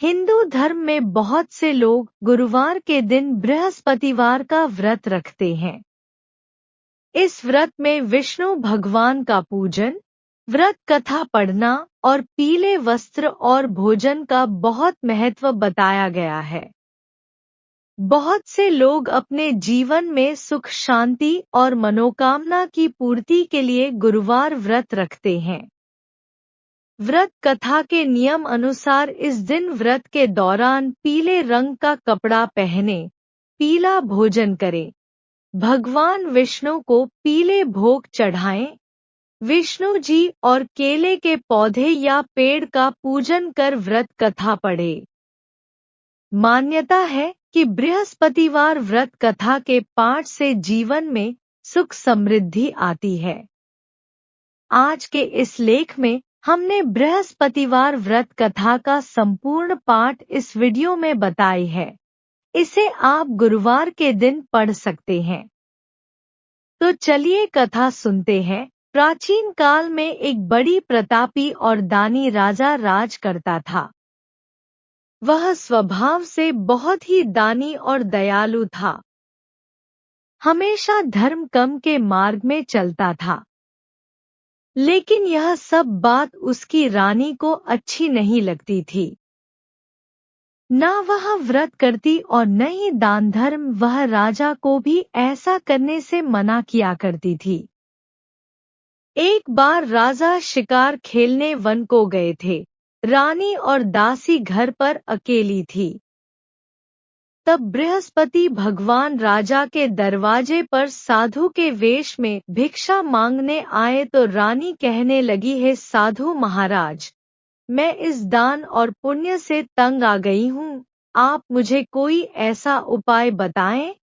हिंदू धर्म में बहुत से लोग गुरुवार के दिन बृहस्पतिवार का व्रत रखते हैं। इस व्रत में विष्णु भगवान का पूजन, व्रत कथा पढ़ना और पीले वस्त्र और भोजन का बहुत महत्व बताया गया है। बहुत से लोग अपने जीवन में सुख शांति और मनोकामना की पूर्ति के लिए गुरुवार व्रत रखते हैं। व्रत कथा के नियम अनुसार इस दिन व्रत के दौरान पीले रंग का कपड़ा पहने, पीला भोजन करें, भगवान विष्णु को पीले भोग चढ़ाएं, विष्णु जी और केले के पौधे या पेड़ का पूजन कर व्रत कथा पढ़े। मान्यता है कि बृहस्पतिवार व्रत कथा के पाठ से जीवन में सुख समृद्धि आती है। आज के इस लेख में हमने बृहस्पतिवार व्रत कथा का संपूर्ण पाठ इस वीडियो में बताई है। इसे आप गुरुवार के दिन पढ़ सकते हैं। तो चलिए कथा सुनते हैं। प्राचीन काल में एक बड़ी प्रतापी और दानी राजा राज करता था। वह स्वभाव से बहुत ही दानी और दयालु था। हमेशा धर्म कर्म के मार्ग में चलता था। लेकिन यह सब बात उसकी रानी को अच्छी नहीं लगती थी। न वह व्रत करती और न ही दान धर्म। वह राजा को भी ऐसा करने से मना किया करती थी। एक बार राजा शिकार खेलने वन को गए थे। रानी और दासी घर पर अकेली थी। तब बृहस्पति भगवान राजा के दरवाजे पर साधु के वेश में भिक्षा मांगने आए तो रानी कहने लगी, हे साधु महाराज, मैं इस दान और पुण्य से तंग आ गई हूँ। आप मुझे कोई ऐसा उपाय बताएं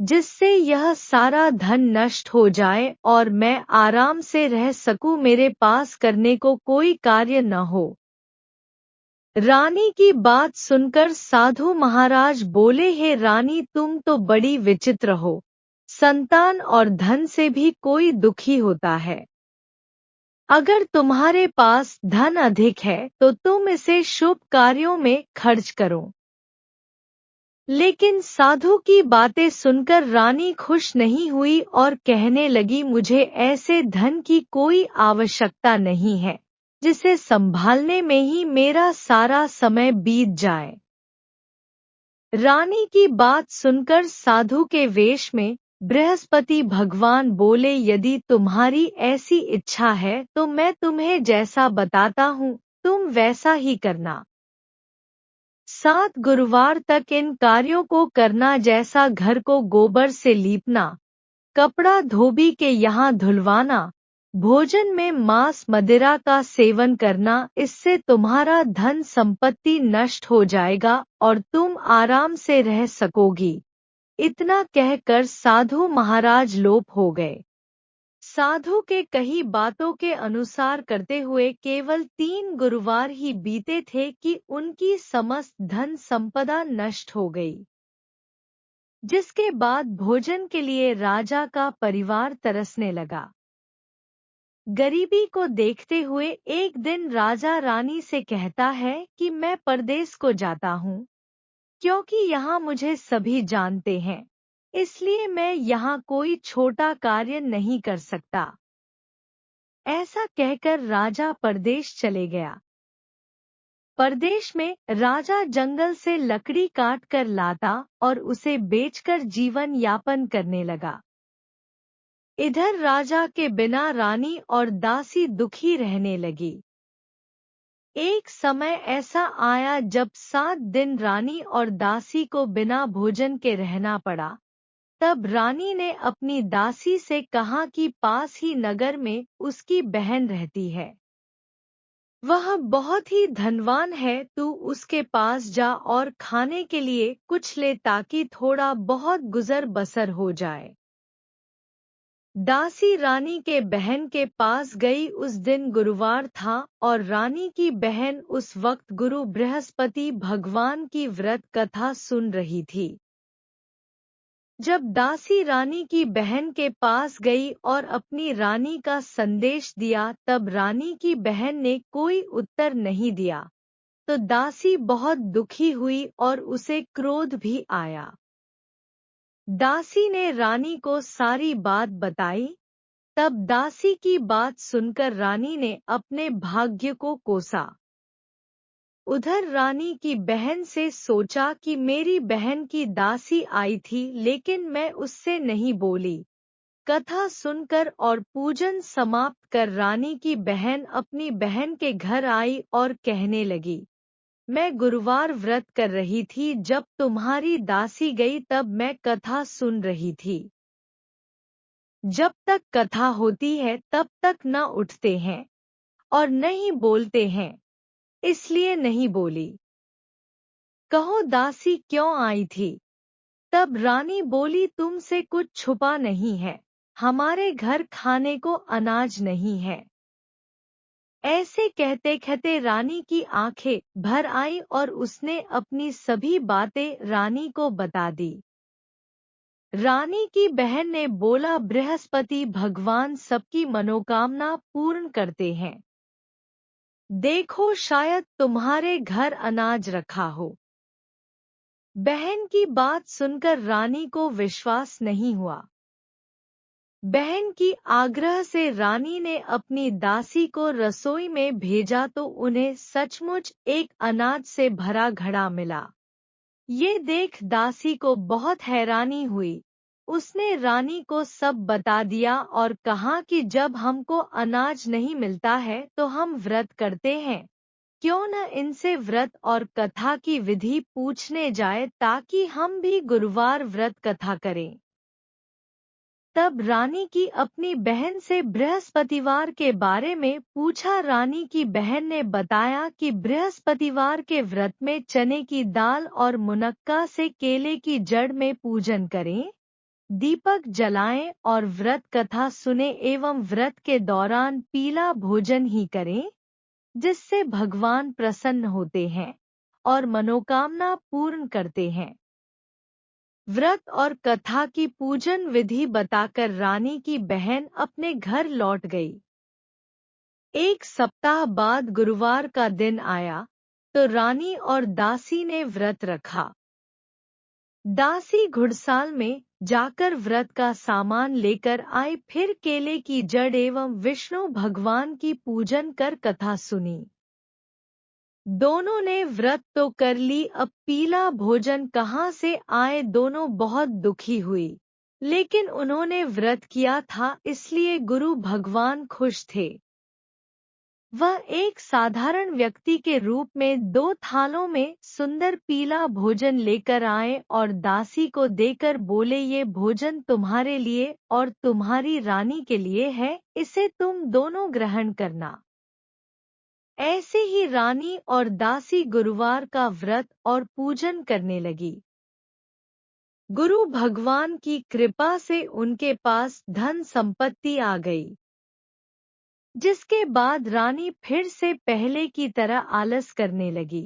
जिससे यह सारा धन नष्ट हो जाए और मैं आराम से रह सकूं। मेरे पास करने को कोई कार्य न हो। रानी की बात सुनकर साधु महाराज बोले, हे रानी, तुम तो बड़ी विचित्र हो। संतान और धन से भी कोई दुखी होता है। अगर तुम्हारे पास धन अधिक है तो तुम इसे शुभ कार्यों में खर्च करो। लेकिन साधु की बातें सुनकर रानी खुश नहीं हुई और कहने लगी, मुझे ऐसे धन की कोई आवश्यकता नहीं है जिसे संभालने में ही मेरा सारा समय बीत जाए। रानी की बात सुनकर साधु के वेश में बृहस्पति भगवान बोले, यदि तुम्हारी ऐसी इच्छा है तो मैं तुम्हें जैसा बताता हूँ तुम वैसा ही करना। 7 गुरुवार तक इन कार्यों को करना, जैसा घर को गोबर से लीपना, कपड़ा धोबी के यहाँ धुलवाना, भोजन में मांस मदिरा का सेवन करना। इससे तुम्हारा धन संपत्ति नष्ट हो जाएगा और तुम आराम से रह सकोगी। इतना कहकर साधु महाराज लोप हो गए। साधु के कही बातों के अनुसार करते हुए केवल 3 गुरुवार ही बीते थे कि उनकी समस्त धन संपदा नष्ट हो गई। जिसके बाद भोजन के लिए राजा का परिवार तरसने लगा। गरीबी को देखते हुए एक दिन राजा रानी से कहता है कि मैं परदेश को जाता हूँ, क्योंकि यहाँ मुझे सभी जानते हैं, इसलिए मैं यहाँ कोई छोटा कार्य नहीं कर सकता। ऐसा कहकर राजा परदेश चले गया। परदेश में राजा जंगल से लकड़ी काट कर लाता और उसे बेचकर जीवन यापन करने लगा। इधर राजा के बिना रानी और दासी दुखी रहने लगी। एक समय ऐसा आया जब 7 दिन रानी और दासी को बिना भोजन के रहना पड़ा। तब रानी ने अपनी दासी से कहा कि पास ही नगर में उसकी बहन रहती है। वह बहुत ही धनवान है, तू उसके पास जा और खाने के लिए कुछ ले ताकि थोड़ा बहुत गुजर बसर हो जाए। दासी रानी के बहन के पास गई। उस दिन गुरुवार था और रानी की बहन उस वक्त गुरु बृहस्पति भगवान की व्रत कथा सुन रही थी। जब दासी रानी की बहन के पास गई और अपनी रानी का संदेश दिया, तब रानी की बहन ने कोई उत्तर नहीं दिया। तो दासी बहुत दुखी हुई और उसे क्रोध भी आया। दासी ने रानी को सारी बात बताई। तब दासी की बात सुनकर रानी ने अपने भाग्य को कोसा। उधर रानी की बहन से सोचा कि मेरी बहन की दासी आई थी लेकिन मैं उससे नहीं बोली। कथा सुनकर और पूजन समाप्त कर रानी की बहन अपनी बहन के घर आई और कहने लगी, मैं गुरुवार व्रत कर रही थी, जब तुम्हारी दासी गई तब मैं कथा सुन रही थी। जब तक कथा होती है तब तक न उठते हैं और नहीं बोलते हैं, इसलिए नहीं बोली। कहो दासी क्यों आई थी? तब रानी बोली, तुमसे कुछ छुपा नहीं है, हमारे घर खाने को अनाज नहीं है। ऐसे कहते कहते रानी की आंखें भर आई और उसने अपनी सभी बातें रानी को बता दी। रानी की बहन ने बोला, बृहस्पति भगवान सबकी मनोकामना पूर्ण करते हैं। देखो शायद तुम्हारे घर अनाज रखा हो। बहन की बात सुनकर रानी को विश्वास नहीं हुआ। बहन की आग्रह से रानी ने अपनी दासी को रसोई में भेजा तो उन्हें सचमुच एक अनाज से भरा घड़ा मिला। ये देख दासी को बहुत हैरानी हुई। उसने रानी को सब बता दिया और कहा कि जब हमको अनाज नहीं मिलता है तो हम व्रत करते हैं, क्यों न इनसे व्रत और कथा की विधि पूछने जाए ताकि हम भी गुरुवार व्रत कथा करें। तब रानी की अपनी बहन से बृहस्पतिवार के बारे में पूछा। रानी की बहन ने बताया कि बृहस्पतिवार के व्रत में चने की दाल और मुनक्का से केले की जड़ में पूजन करें, दीपक जलाएं और व्रत कथा सुने एवं व्रत के दौरान पीला भोजन ही करें, जिससे भगवान प्रसन्न होते हैं और मनोकामना पूर्ण करते हैं। व्रत और कथा की पूजन विधि बताकर रानी की बहन अपने घर लौट गई। एक सप्ताह बाद गुरुवार का दिन आया तो रानी और दासी ने व्रत रखा। दासी घुड़साल में जाकर व्रत का सामान लेकर आई, फिर केले की जड़ एवं विष्णु भगवान की पूजन कर कथा सुनी। दोनों ने व्रत तो कर ली, अब पीला भोजन कहाँ से आए? दोनों बहुत दुखी हुई, लेकिन उन्होंने व्रत किया था इसलिए गुरु भगवान खुश थे। वह एक साधारण व्यक्ति के रूप में 2 थालों में सुंदर पीला भोजन लेकर आए और दासी को देकर बोले, ये भोजन तुम्हारे लिए और तुम्हारी रानी के लिए है, इसे तुम दोनों ग्रहण करना। ऐसे ही रानी और दासी गुरुवार का व्रत और पूजन करने लगी। गुरु भगवान की कृपा से उनके पास धन संपत्ति आ गई, जिसके बाद रानी फिर से पहले की तरह आलस करने लगी।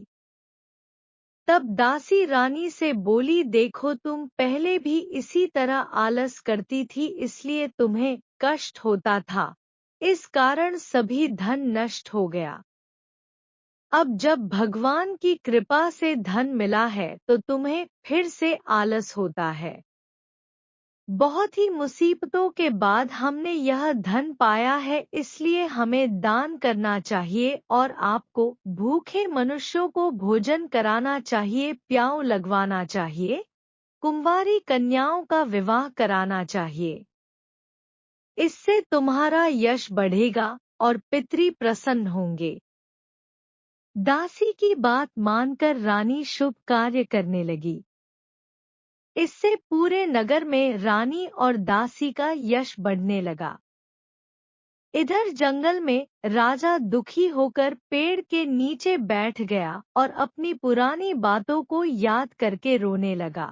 तब दासी रानी से बोली, देखो तुम पहले भी इसी तरह आलस करती थी, इसलिए तुम्हें कष्ट होता था, इस कारण सभी धन नष्ट हो गया। अब जब भगवान की कृपा से धन मिला है तो तुम्हें फिर से आलस होता है। बहुत ही मुसीबतों के बाद हमने यह धन पाया है, इसलिए हमें दान करना चाहिए और आपको भूखे मनुष्यों को भोजन कराना चाहिए, प्याऊ लगवाना चाहिए, कुंवारी कन्याओं का विवाह कराना चाहिए। इससे तुम्हारा यश बढ़ेगा और पितृ प्रसन्न होंगे। दासी की बात मानकर रानी शुभ कार्य करने लगी। इससे पूरे नगर में रानी और दासी का यश बढ़ने लगा। इधर जंगल में राजा दुखी होकर पेड़ के नीचे बैठ गया और अपनी पुरानी बातों को याद करके रोने लगा।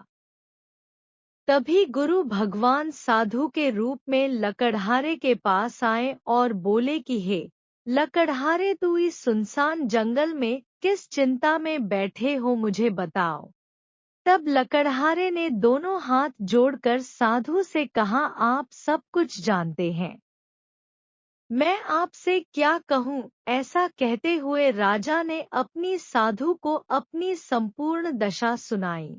तभी गुरु भगवान साधु के रूप में लकड़हारे के पास आए और बोले कि हे लकड़हारे, तू इस सुनसान जंगल में किस चिंता में बैठे हो, मुझे बताओ। तब लकड़हारे ने दोनों हाथ जोड़कर साधु से कहा, आप सब कुछ जानते हैं, मैं आपसे क्या कहूँ, ऐसा कहते हुए राजा ने अपनी साधु को अपनी संपूर्ण दशा सुनाई।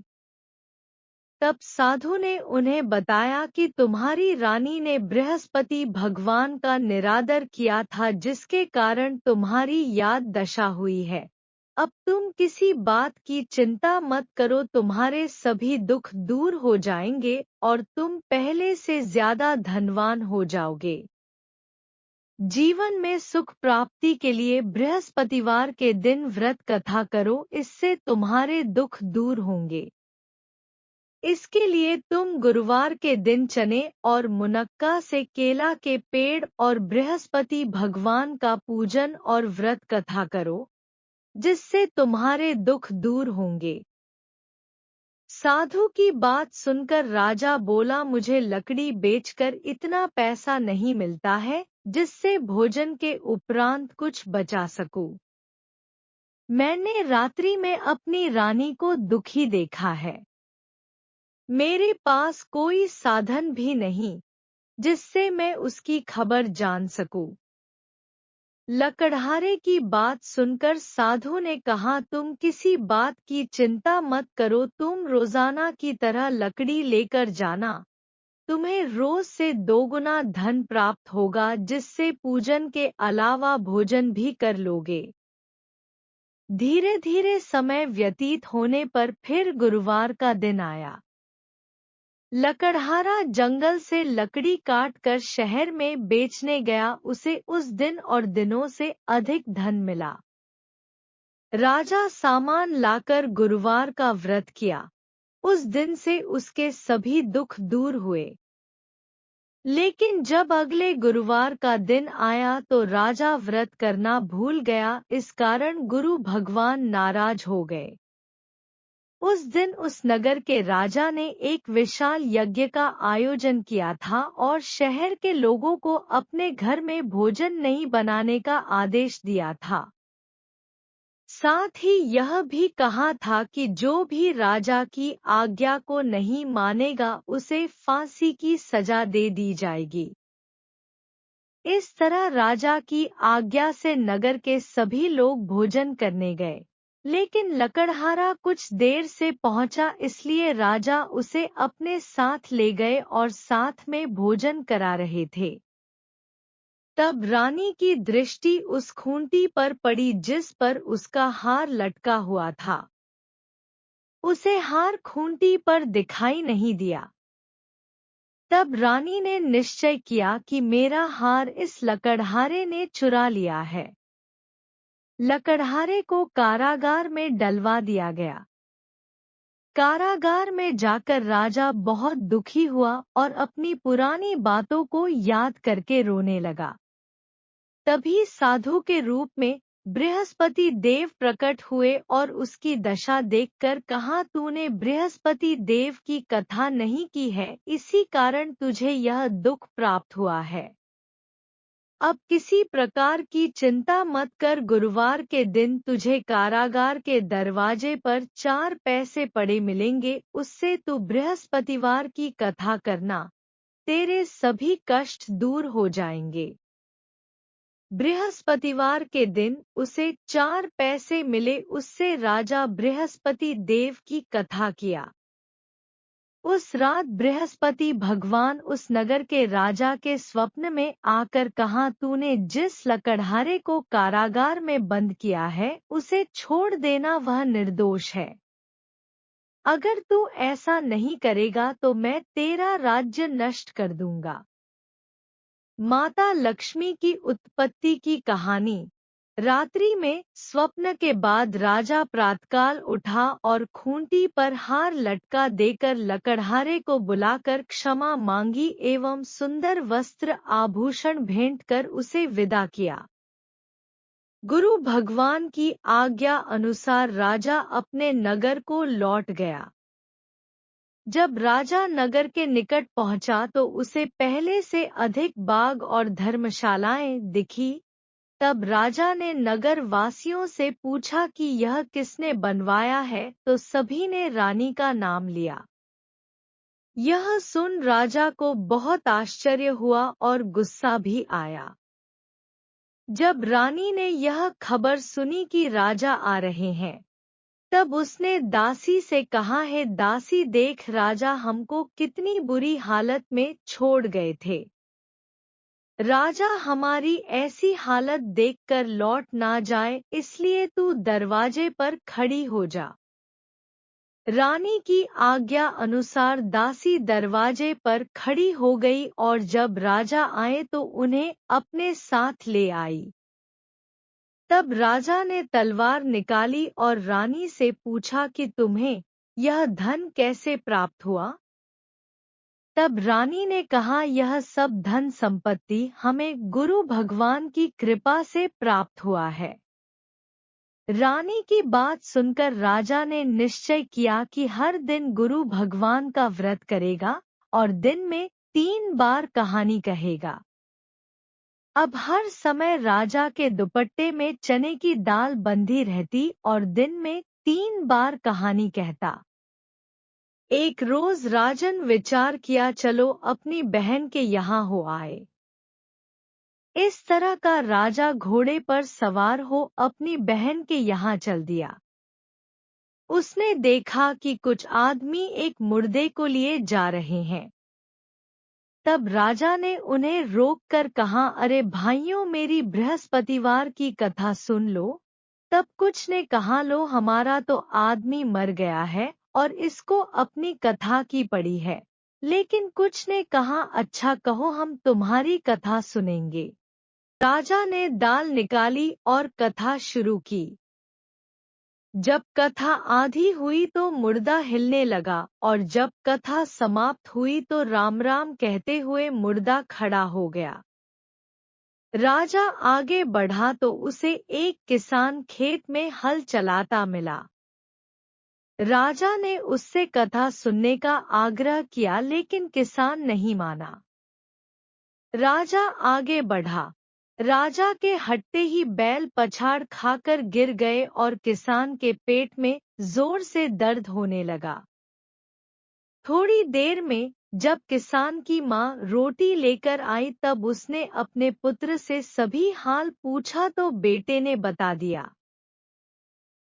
तब साधु ने उन्हें बताया कि तुम्हारी रानी ने बृहस्पति भगवान का निरादर किया था, जिसके कारण तुम्हारी याद दशा हुई है। अब तुम किसी बात की चिंता मत करो, तुम्हारे सभी दुख दूर हो जाएंगे और तुम पहले से ज्यादा धनवान हो जाओगे। जीवन में सुख प्राप्ति के लिए बृहस्पतिवार के दिन व्रत कथा करो, इससे तुम्हारे दुख दूर होंगे। इसके लिए तुम गुरुवार के दिन चने और मुनक्का से केला के पेड़ और बृहस्पति भगवान का पूजन और व्रत कथा करो, जिससे तुम्हारे दुख दूर होंगे। साधु की बात सुनकर राजा बोला, मुझे लकड़ी बेचकर इतना पैसा नहीं मिलता है जिससे भोजन के उपरांत कुछ बचा सकूं। मैंने रात्रि में अपनी रानी को दुखी देखा है। मेरे पास कोई साधन भी नहीं जिससे मैं उसकी खबर जान सकूं। लकड़हारे की बात सुनकर साधु ने कहा, तुम किसी बात की चिंता मत करो, तुम रोजाना की तरह लकड़ी लेकर जाना। तुम्हें रोज से दोगुना धन प्राप्त होगा, जिससे पूजन के अलावा भोजन भी कर लोगे। धीरे धीरे समय व्यतीत होने पर फिर गुरुवार का दिन आया। लकड़हारा जंगल से लकड़ी काट कर शहर में बेचने गया। उसे उस दिन और दिनों से अधिक धन मिला। राजा सामान लाकर गुरुवार का व्रत किया। उस दिन से उसके सभी दुख दूर हुए। लेकिन जब अगले गुरुवार का दिन आया तो राजा व्रत करना भूल गया। इस कारण गुरु भगवान नाराज हो गए। उस दिन उस नगर के राजा ने एक विशाल यज्ञ का आयोजन किया था और शहर के लोगों को अपने घर में भोजन नहीं बनाने का आदेश दिया था। साथ ही यह भी कहा था कि जो भी राजा की आज्ञा को नहीं मानेगा उसे फांसी की सजा दे दी जाएगी। इस तरह राजा की आज्ञा से नगर के सभी लोग भोजन करने गए। लेकिन लकड़हारा कुछ देर से पहुंचा, इसलिए राजा उसे अपने साथ ले गए और साथ में भोजन करा रहे थे। तब रानी की दृष्टि उस खूंटी पर पड़ी जिस पर उसका हार लटका हुआ था। उसे हार खूंटी पर दिखाई नहीं दिया। तब रानी ने निश्चय किया कि मेरा हार इस लकड़हारे ने चुरा लिया है। लकड़हारे को कारागार में डलवा दिया गया। कारागार में जाकर राजा बहुत दुखी हुआ और अपनी पुरानी बातों को याद करके रोने लगा। तभी साधु के रूप में बृहस्पति देव प्रकट हुए और उसकी दशा देखकर कहा, तूने बृहस्पति देव की कथा नहीं की है, इसी कारण तुझे यह दुख प्राप्त हुआ है। अब किसी प्रकार की चिंता मत कर, गुरुवार के दिन तुझे कारागार के दरवाजे पर 4 पैसे पड़े मिलेंगे, उससे तू बृहस्पतिवार की कथा करना, तेरे सभी कष्ट दूर हो जाएंगे। बृहस्पतिवार के दिन उसे 4 पैसे मिले, उससे राजा बृहस्पति देव की कथा किया। उस रात बृहस्पति भगवान उस नगर के राजा के स्वप्न में आकर कहा, तूने जिस लकड़हारे को कारागार में बंद किया है उसे छोड़ देना, वह निर्दोष है। अगर तू ऐसा नहीं करेगा तो मैं तेरा राज्य नष्ट कर दूंगा। माता लक्ष्मी की उत्पत्ति की कहानी। रात्रि में स्वप्न के बाद राजा प्रातकाल उठा और खूंटी पर हार लटका देकर लकड़हारे को बुलाकर क्षमा मांगी एवं सुंदर वस्त्र आभूषण भेंट कर उसे विदा किया। गुरु भगवान की आज्ञा अनुसार राजा अपने नगर को लौट गया। जब राजा नगर के निकट पहुंचा तो उसे पहले से अधिक बाग और धर्मशालाएं दिखी। तब राजा ने नगर वासियों से पूछा कि यह किसने बनवाया है, तो सभी ने रानी का नाम लिया। यह सुन राजा को बहुत आश्चर्य हुआ और गुस्सा भी आया। जब रानी ने यह खबर सुनी कि राजा आ रहे हैं, तब उसने दासी से कहा, है दासी, देख राजा हमको कितनी बुरी हालत में छोड़ गए थे। राजा हमारी ऐसी हालत देखकर लौट ना जाए, इसलिए तू दरवाजे पर खड़ी हो जा। रानी की आज्ञा अनुसार दासी दरवाजे पर खड़ी हो गई और जब राजा आए तो उन्हें अपने साथ ले आई। तब राजा ने तलवार निकाली और रानी से पूछा कि तुम्हें यह धन कैसे प्राप्त हुआ? तब रानी ने कहा, यह सब धन संपत्ति हमें गुरु भगवान की कृपा से प्राप्त हुआ है। रानी की बात सुनकर राजा ने निश्चय किया कि हर दिन गुरु भगवान का व्रत करेगा और दिन में 3 बार कहानी कहेगा। अब हर समय राजा के दुपट्टे में चने की दाल बंधी रहती और दिन में 3 बार कहानी कहता। एक रोज राजन विचार किया, चलो अपनी बहन के यहाँ हो आए। इस तरह का राजा घोड़े पर सवार हो अपनी बहन के यहाँ चल दिया। उसने देखा कि कुछ आदमी एक मुर्दे को लिए जा रहे हैं। तब राजा ने उन्हें रोककर कहा, अरे भाइयों, मेरी बृहस्पतिवार की कथा सुन लो। तब कुछ ने कहा, लो हमारा तो आदमी मर गया है और इसको अपनी कथा की पड़ी है। लेकिन कुछ ने कहा, अच्छा कहो, हम तुम्हारी कथा सुनेंगे। राजा ने दाल निकाली और कथा शुरू की। जब कथा आधी हुई तो मुर्दा हिलने लगा और जब कथा समाप्त हुई तो राम राम कहते हुए मुर्दा खड़ा हो गया। राजा आगे बढ़ा तो उसे एक किसान खेत में हल चलाता मिला। राजा ने उससे कथा सुनने का आग्रह किया, लेकिन किसान नहीं माना। राजा आगे बढ़ा। राजा के हटते ही बैल पछाड़ खाकर गिर गए और किसान के पेट में जोर से दर्द होने लगा। थोड़ी देर में जब किसान की माँ रोटी लेकर आई तब उसने अपने पुत्र से सभी हाल पूछा तो बेटे ने बता दिया।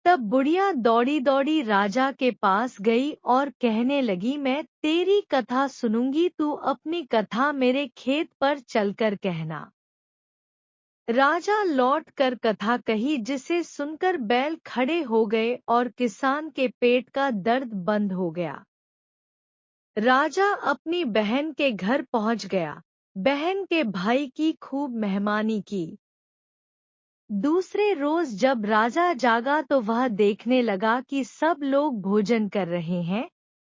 तब बुढ़िया दौड़ी दौड़ी राजा के पास गई और कहने लगी, मैं तेरी कथा सुनूंगी, तू अपनी कथा मेरे खेत पर चलकर कहना। राजा लौट कर कथा कही, जिसे सुनकर बैल खड़े हो गए और किसान के पेट का दर्द बंद हो गया। राजा अपनी बहन के घर पहुंच गया। बहन के भाई की खूब मेहमानी की। दूसरे रोज जब राजा जागा तो वह देखने लगा कि सब लोग भोजन कर रहे हैं।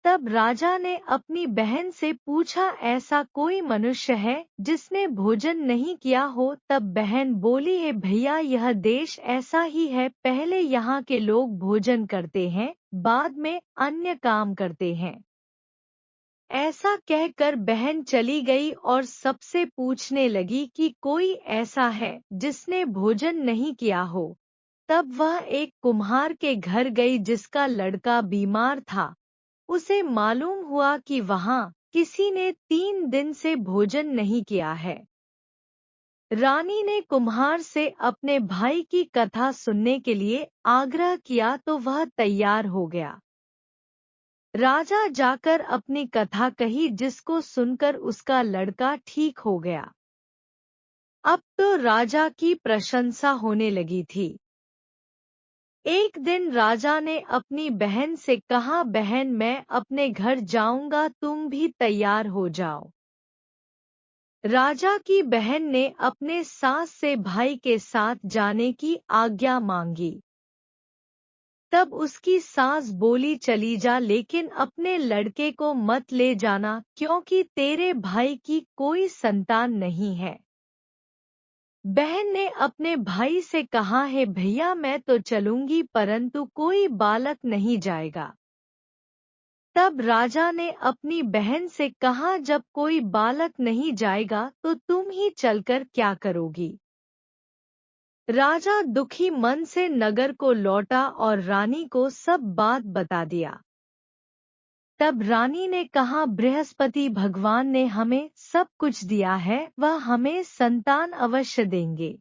तब राजा ने अपनी बहन से पूछा, ऐसा कोई मनुष्य है जिसने भोजन नहीं किया हो? तब बहन बोली, है भैया, यह देश ऐसा ही है, पहले यहाँ के लोग भोजन करते हैं, बाद में अन्य काम करते हैं। ऐसा कहकर बहन चली गई और सबसे पूछने लगी कि कोई ऐसा है जिसने भोजन नहीं किया हो। तब वह एक कुम्हार के घर गई जिसका लड़का बीमार था। उसे मालूम हुआ कि वहां किसी ने 3 दिन से भोजन नहीं किया है। रानी ने कुम्हार से अपने भाई की कथा सुनने के लिए आग्रह किया तो वह तैयार हो गया। राजा जाकर अपनी कथा कही, जिसको सुनकर उसका लड़का ठीक हो गया। अब तो राजा की प्रशंसा होने लगी थी। एक दिन राजा ने अपनी बहन से कहा, बहन, मैं अपने घर जाऊंगा, तुम भी तैयार हो जाओ। राजा की बहन ने अपने सास से भाई के साथ जाने की आज्ञा मांगी। तब उसकी सास बोली, चली जा, लेकिन अपने लड़के को मत ले जाना, क्योंकि तेरे भाई की कोई संतान नहीं है। बहन ने अपने भाई से कहा, है भैया, मैं तो चलूंगी, परंतु कोई बालक नहीं जाएगा। तब राजा ने अपनी बहन से कहा, जब कोई बालक नहीं जाएगा तो तुम ही चलकर क्या करोगी? राजा दुखी मन से नगर को लौटा और रानी को सब बात बता दिया। तब रानी ने कहा, बृहस्पति भगवान ने हमें सब कुछ दिया है, वह हमें संतान अवश्य देंगे।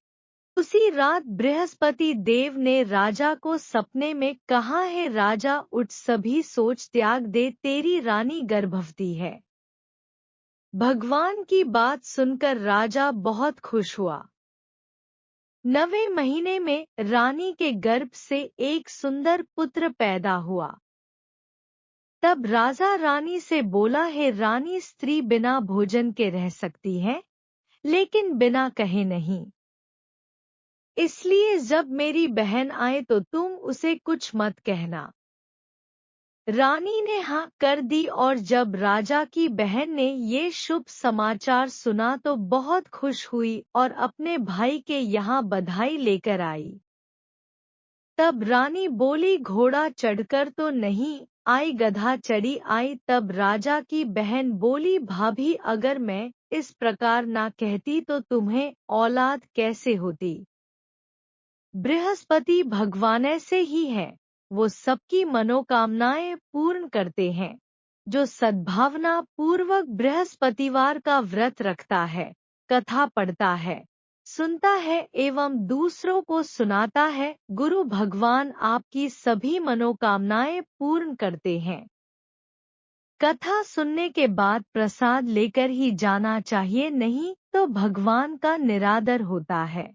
उसी रात बृहस्पति देव ने राजा को सपने में कहा है, राजा उठ, सभी सोच त्याग दे, तेरी रानी गर्भवती है। भगवान की बात सुनकर राजा बहुत खुश हुआ। 9वें महीने में रानी के गर्भ से एक सुंदर पुत्र पैदा हुआ। तब राजा रानी से बोला है, रानी स्त्री बिना भोजन के रह सकती है, लेकिन बिना कहे नहीं। इसलिए जब मेरी बहन आए तो तुम उसे कुछ मत कहना। रानी ने हाँ कर दी और जब राजा की बहन ने ये शुभ समाचार सुना तो बहुत खुश हुई और अपने भाई के यहाँ बधाई लेकर आई। तब रानी बोली, घोड़ा चढ़कर तो नहीं आई, गधा चढ़ी आई। तब राजा की बहन बोली, भाभी अगर मैं इस प्रकार ना कहती तो तुम्हें औलाद कैसे होती। बृहस्पति भगवान ऐसे ही हैं, वो सबकी मनोकामनाएं पूर्ण करते हैं। जो सद्भावना पूर्वक बृहस्पतिवार का व्रत रखता है, कथा पढ़ता है, सुनता है एवं दूसरों को सुनाता है, गुरु भगवान आपकी सभी मनोकामनाएं पूर्ण करते हैं। कथा सुनने के बाद प्रसाद लेकर ही जाना चाहिए, नहीं तो भगवान का निरादर होता है।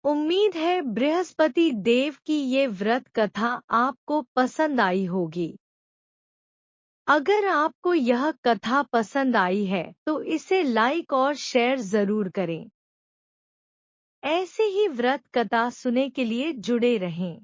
उम्मीद है बृहस्पति देव की ये व्रत कथा आपको पसंद आई होगी। अगर आपको यह कथा पसंद आई है तो इसे लाइक और शेयर जरूर करें। ऐसे ही व्रत कथा सुनने के लिए जुड़े रहें।